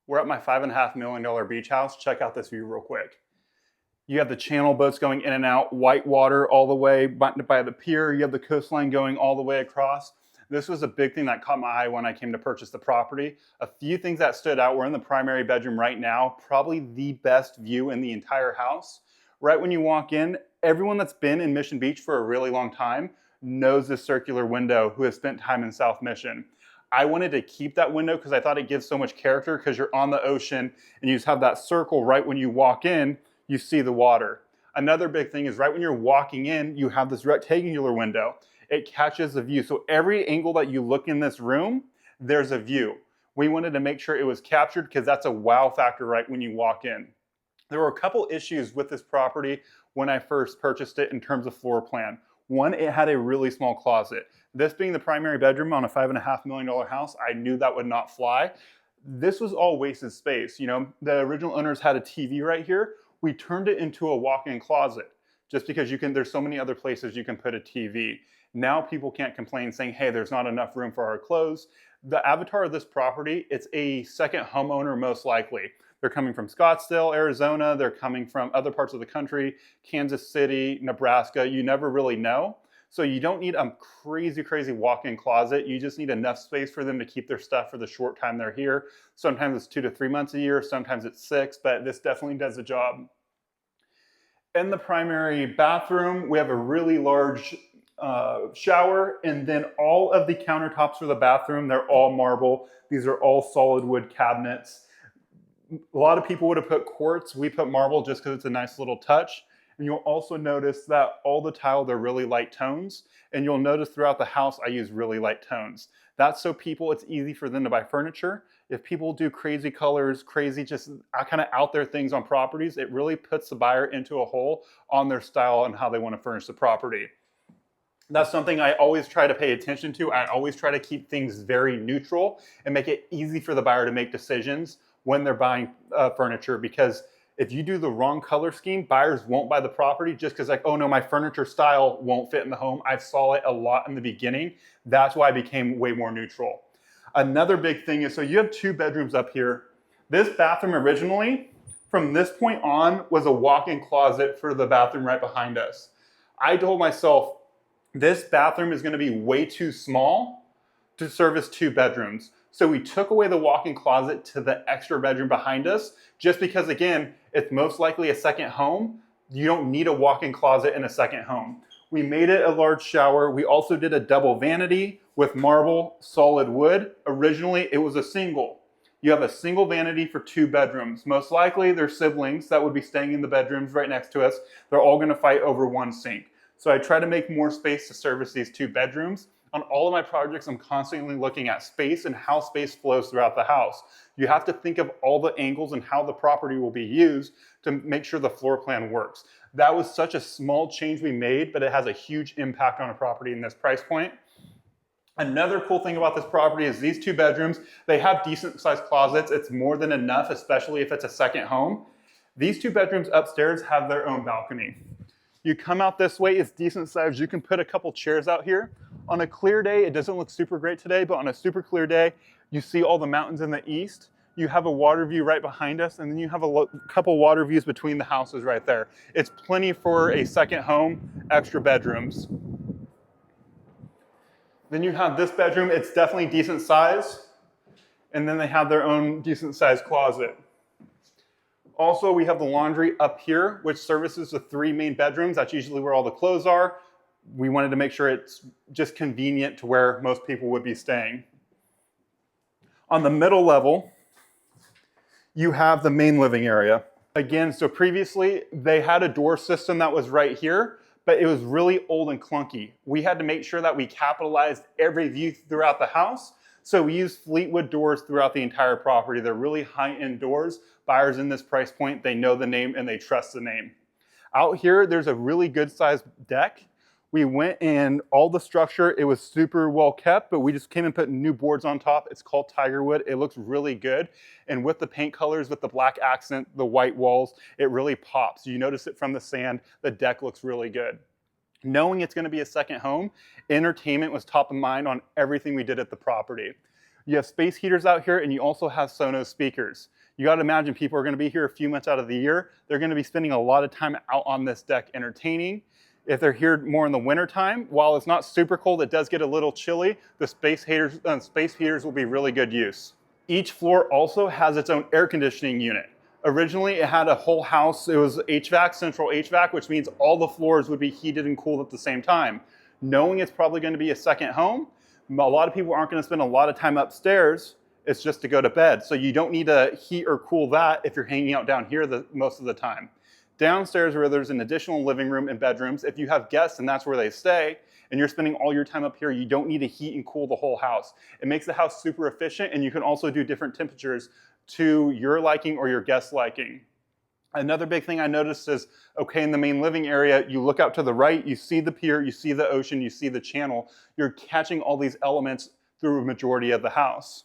We're at my $5.5 million beach house. Check out this view real quick. You have the channel boats going in and out, white water all the way by the pier. You have the coastline going all the way across. This was a big thing that caught my eye when I came to purchase the property. A few things that stood out. We're in the primary bedroom right now, probably the best view in the entire house. Right when you walk in, everyone that's been in Mission Beach for a really long time knows this circular window who has spent time in South Mission. I wanted to keep that window because I thought it gives so much character because you're on the ocean and you just have that circle right when you walk in, you see the water. Another big thing is right when you're walking in, you have this rectangular window. It catches the view. So every angle that you look in this room, there's a view. We wanted to make sure it was captured because that's a wow factor right when you walk in. There were a couple issues with this property when I first purchased it in terms of floor plan. One, it had a really small closet. This being the primary bedroom on a $5.5 million house, I knew that would not fly. This was all wasted space. You know, the original owners had a TV right here. We turned it into a walk-in closet just because there's so many other places you can put a TV. Now people can't complain saying, hey, there's not enough room for our clothes. The avatar of this property, it's a second homeowner most likely. They're coming from Scottsdale, Arizona. They're coming from other parts of the country, Kansas City, Nebraska. You never really know. So you don't need a crazy, crazy walk-in closet. You just need enough space for them to keep their stuff for the short time they're here. Sometimes it's 2 to 3 months a year. Sometimes it's 6, but this definitely does the job. In the primary bathroom, we have a really large shower, and then all of the countertops for the bathroom, they're all marble. These are all solid wood cabinets. A lot of people would have put quartz. We put marble just because it's a nice little touch. And you'll also notice that all the tile, they're really light tones. And you'll notice throughout the house, I use really light tones. That's so it's easy for them to buy furniture. If people do crazy colors, crazy, just kind of out there things on properties, it really puts the buyer into a hole on their style and how they want to furnish the property. That's something I always try to pay attention to. I always try to keep things very neutral and make it easy for the buyer to make decisions when they're buying furniture, because if you do the wrong color scheme, buyers won't buy the property just because like, oh no, my furniture style won't fit in the home. I saw it a lot in the beginning. That's why I became way more neutral. Another big thing is, so you have 2 bedrooms up here. This bathroom originally, from this point on, was a walk-in closet for the bathroom right behind us. I told myself, this bathroom is gonna be way too small to service 2 bedrooms. So we took away the walk-in closet to the extra bedroom behind us, just because again, it's most likely a second home. You don't need a walk-in closet in a second home. We made it a large shower. We also did a double vanity with marble, solid wood. Originally, it was a single. You have a single vanity for 2 bedrooms. Most likely, they're siblings that would be staying in the bedrooms right next to us. They're all gonna fight over one sink. So I try to make more space to service these 2 bedrooms. On all of my projects, I'm constantly looking at space and how space flows throughout the house. You have to think of all the angles and how the property will be used to make sure the floor plan works. That was such a small change we made, but it has a huge impact on a property in this price point. Another cool thing about this property is these 2 bedrooms, they have decent sized closets. It's more than enough, especially if it's a second home. These 2 bedrooms upstairs have their own balcony. You come out this way, it's decent size. You can put a couple chairs out here. On a clear day, it doesn't look super great today, but on a super clear day, you see all the mountains in the east. You have a water view right behind us, and then you have a couple water views between the houses right there. It's plenty for a second home, extra bedrooms. Then you have this bedroom. It's definitely decent size, and then they have their own decent sized closet. Also, we have the laundry up here, which services the 3 main bedrooms. That's usually where all the clothes are. We wanted to make sure it's just convenient to where most people would be staying. On the middle level, you have the main living area. Again, so previously they had a door system that was right here, but it was really old and clunky. We had to make sure that we capitalized every view throughout the house. So we used Fleetwood doors throughout the entire property. They're really high-end doors. Buyers in this price point, they know the name and they trust the name. Out here, there's a really good sized deck. We went and all the structure, it was super well kept, but we just came and put new boards on top. It's called Tigerwood. It looks really good. And with the paint colors, with the black accent, the white walls, it really pops. You notice it from the sand. The deck looks really good. Knowing it's going to be a second home, entertainment was top of mind on everything we did at the property. You have space heaters out here, and you also have Sonos speakers. You got to imagine people are going to be here a few months out of the year. They're going to be spending a lot of time out on this deck entertaining. If they're here more in the winter time, while it's not super cold, it does get a little chilly. The space heaters will be really good use. Each floor also has its own air conditioning unit. Originally, it had a whole house. It was HVAC, central HVAC, which means all the floors would be heated and cooled at the same time. Knowing it's probably going to be a second home, a lot of people aren't going to spend a lot of time upstairs. It's just to go to bed. So you don't need to heat or cool that if you're hanging out down here most of the time. Downstairs, where there's an additional living room and bedrooms, if you have guests and that's where they stay, and you're spending all your time up here, you don't need to heat and cool the whole house. It makes the house super efficient, and you can also do different temperatures to your liking or your guest's liking. Another big thing I noticed is, okay, in the main living area, you look out to the right, you see the pier, you see the ocean, you see the channel. You're catching all these elements through a majority of the house.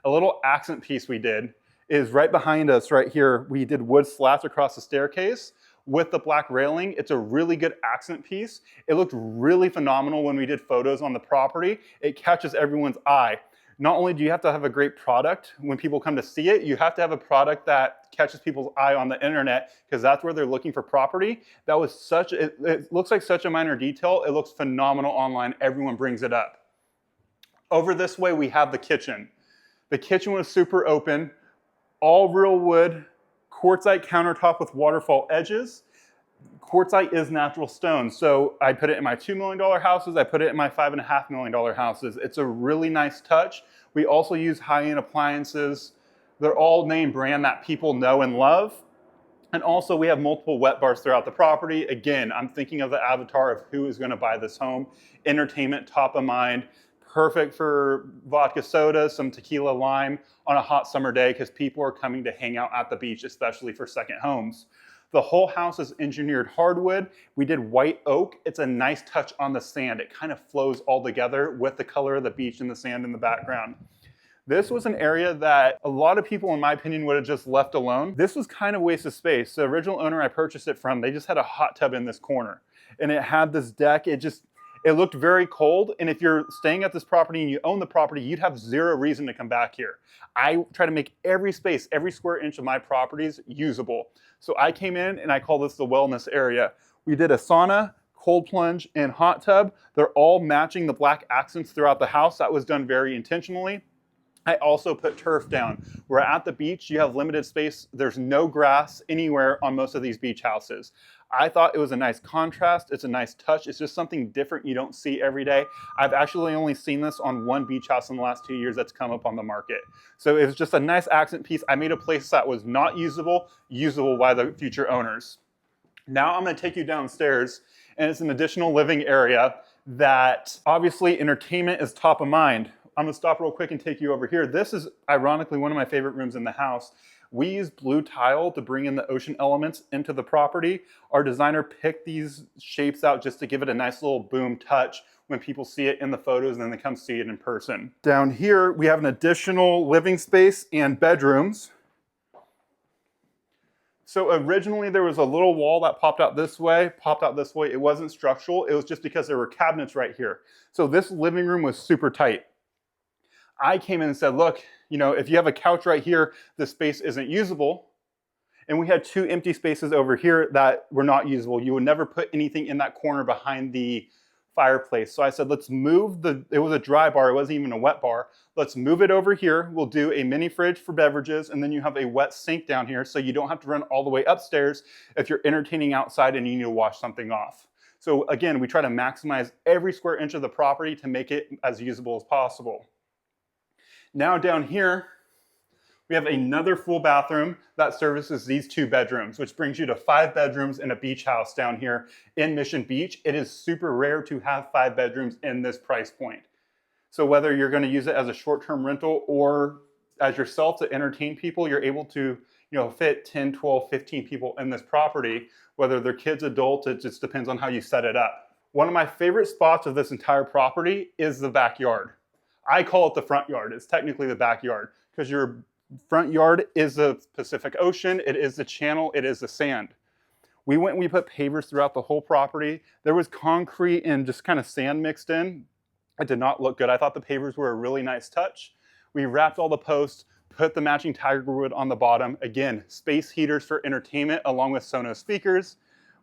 A little accent piece we did is right behind us right here. We did wood slats across the staircase with the black railing. It's a really good accent piece. It looked really phenomenal when we did photos on the property. It catches everyone's eye. Not only do you have to have a great product when people come to see it, you have to have a product that catches people's eye on the internet, because that's where they're looking for property. That was it looks like such a minor detail. It looks phenomenal online. Everyone brings it up. Over this way, we have the kitchen. The kitchen was super open, all real wood, quartzite countertop with waterfall edges. Quartzite is natural stone, so I put it in my $2 million houses, I put it in my $5.5 million houses. It's a really nice touch. We also use high-end appliances. They're all name brand that people know and love. And also we have multiple wet bars throughout the property. Again, I'm thinking of the avatar of who is going to buy this home. Entertainment top of mind. Perfect for vodka soda, some tequila lime on a hot summer day, because people are coming to hang out at the beach, especially for second homes. The whole house is engineered hardwood. We did white oak. It's a nice touch on the sand. It kind of flows all together with the color of the beach and the sand in the background. This was an area that a lot of people, in my opinion, would have just left alone. This was kind of a waste of space. The original owner I purchased it from, they just had a hot tub in this corner. And it had this deck. It looked very cold, and if you're staying at this property and you own the property, you'd have zero reason to come back here. I try to make every space, every square inch of my properties usable. So I came in and I call this the wellness area. We did a sauna, cold plunge, and hot tub. They're all matching the black accents throughout the house. That was done very intentionally. I also put turf down. We're at the beach, you have limited space. There's no grass anywhere on most of these beach houses. I thought it was a nice contrast. It's a nice touch. It's just something different you don't see every day. I've actually only seen this on one beach house in the last 2 years that's come up on the market. So it was just a nice accent piece. I made a place that was not usable by the future owners. Now I'm going to take you downstairs, and it's an additional living area that obviously entertainment is top of mind. I'm going to stop real quick and take you over here. This is ironically one of my favorite rooms in the house. We use blue tile to bring in the ocean elements into the property. Our designer picked these shapes out just to give it a nice little boom touch when people see it in the photos and then they come see it in person. Down here, we have an additional living space and bedrooms. So originally there was a little wall that popped out this way. It wasn't structural. It was just because there were cabinets right here. So this living room was super tight. I came in and said, look, if you have a couch right here, the space isn't usable. And we had 2 empty spaces over here that were not usable. You would never put anything in that corner behind the fireplace. So I said, let's move it was a dry bar, it wasn't even a wet bar. Let's move it over here. We'll do a mini fridge for beverages, and then you have a wet sink down here, so you don't have to run all the way upstairs if you're entertaining outside and you need to wash something off. So again, we try to maximize every square inch of the property to make it as usable as possible. Now down here, we have another full bathroom that services these 2 bedrooms, which brings you to 5 bedrooms in a beach house down here in Mission Beach. It is super rare to have 5 bedrooms in this price point. So whether you're going to use it as a short-term rental or as yourself to entertain people, you're able to fit 10, 12, 15 people in this property, whether they're kids, adults, it just depends on how you set it up. One of my favorite spots of this entire property is the backyard. I call it the front yard. It's technically the backyard because your front yard is the Pacific Ocean. It is the channel. It is the sand. We went and we put pavers throughout the whole property. There was concrete and just kind of sand mixed in. It did not look good. I thought the pavers were a really nice touch. We wrapped all the posts, put the matching tiger wood on the bottom. Again, space heaters for entertainment along with Sonos speakers.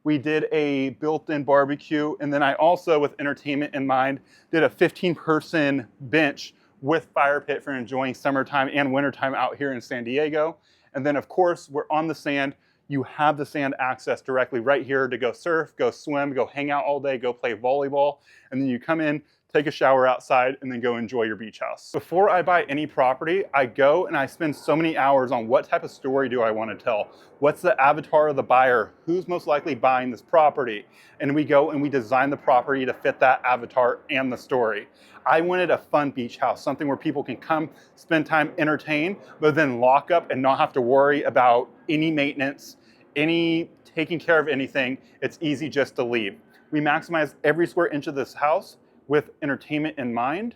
We did a built-in barbecue, and then I also, with entertainment in mind, did a 15-person bench with fire pit for enjoying summertime and wintertime out here in San Diego. And then of course, we're on the sand. You have the sand access directly right here to go surf, go swim, go hang out all day, go play volleyball. And then you come in, take a shower outside, and then go enjoy your beach house. Before I buy any property, I go and I spend so many hours on what type of story do I want to tell? What's the avatar of the buyer? Who's most likely buying this property? And we go and we design the property to fit that avatar and the story. I wanted a fun beach house, something where people can come, spend time, entertain, but then lock up and not have to worry about any maintenance, any taking care of anything. It's easy just to leave. We maximize every square inch of this house with entertainment in mind.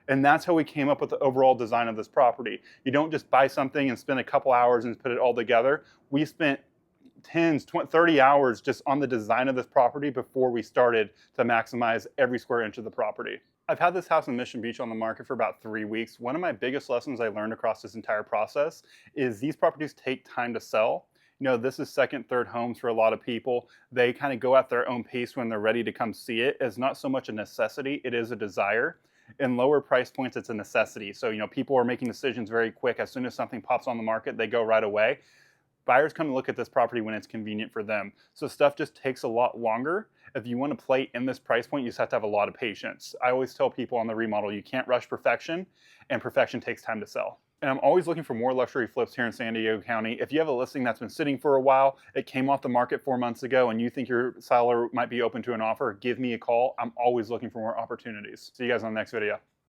And that's how we came up with the overall design of this property. You don't just buy something and spend a couple hours and put it all together. We spent 30 hours just on the design of this property before we started to maximize every square inch of the property. I've had this house in Mission Beach on the market for about 3 weeks. One of my biggest lessons I learned across this entire process is these properties take time to sell. You know, this is second, third homes for a lot of people. They kind of go at their own pace when they're ready to come see it. It's not so much a necessity, it is a desire. In lower price points, it's a necessity. So, you know, people are making decisions very quick. As soon as something pops on the market, they go right away. Buyers come to look at this property when it's convenient for them. So stuff just takes a lot longer. If you want to play in this price point, you just have to have a lot of patience. I always tell people on the remodel, you can't rush perfection, and perfection takes time to sell. And I'm always looking for more luxury flips here in San Diego County. If you have a listing that's been sitting for a while, it came off the market 4 months ago, and you think your seller might be open to an offer, give me a call. I'm always looking for more opportunities. See you guys on the next video.